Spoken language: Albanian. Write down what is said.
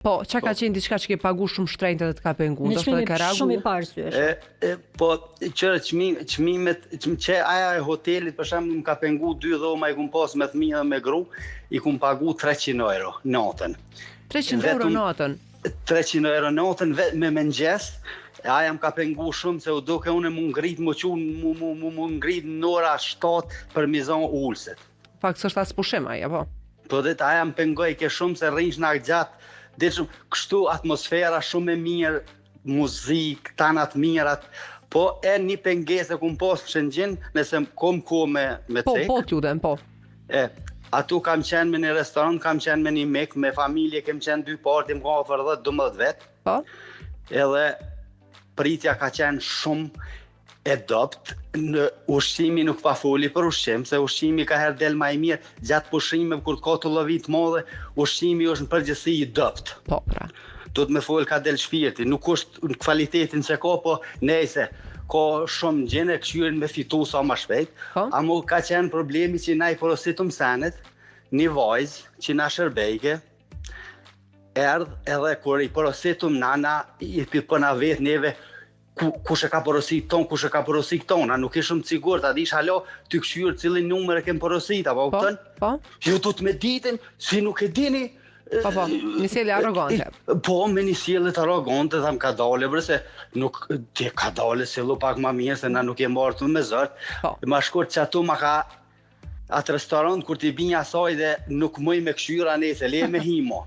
Po, çka ka qenë diçka që ke pagu shumë shtrenjtë dhe të ka pengu, ndoshta dhe ka reagu. Shumë i parsyesh. Po, çmimet, që aja e hotelit, për shembull, më ka pengu 2 dhoma, i kum pas me fëmijë dhe me gru, i kum pagu 300 euro natën. 300 euro natën? 300 euro natën vetëm me mëngjes. Aja më ka pengu shumë, se u duke unë mu ngrit, mu ngrit në ora 7 për mizon ulset. Fakt, s'është as pushim aja, po. Po dhe aja më pengoj ke shumë se rinjsh nga gjatë, dhe shumë, kështu atmosfera shumë e mirë, muzikë, tanat mirat, po e një pengesë e kum posë Shëngjin, nëse kom ku me cek. Po, t'judem, po. Atu kam qenë me një restoran, kam qenë me një mek, me familje, kem qenë 2 parti, më ka ofër 10-12 vetë. Po. Edhe pritja ka qenë shumë e dopt, në ushqimi nuk pa foli për ushqim, se ushqimi ka herë del ma i mirë, gjatë pushimeve kur ka të llovit madhe, ushqimi është në përgjithësi i dopt. Po, pra. Do të me folë ka del shpirti, nuk është në kvalitetin që ka, po nejse, ka shumë gjene këshyrin me fitu sa ma shpejt, amo ka qenë problemi që na i porositum senet, një vajzë që na shërbejke, erdh edhe kur i porositum nana, i përna vetë neve, kush e ka porosit ton, kush e ka porosit ton, a nuk ishëm sigurt, a dish halo, ty këshyrë cilin numër e kem porosit, apo këtën? Po. Jo du të me ditin, si nuk e dini. Po, një sjellje arrogante. Po, me një sjellje arrogante, dhe më ka dale, se nuk, ti ka dale sillu pak ma mirë, se na nuk e martu me zërt. Ma shkurt që atu ma ka atë restorant, kur ti binja asaj dhe nuk mëj me këshyra nese, le me himo.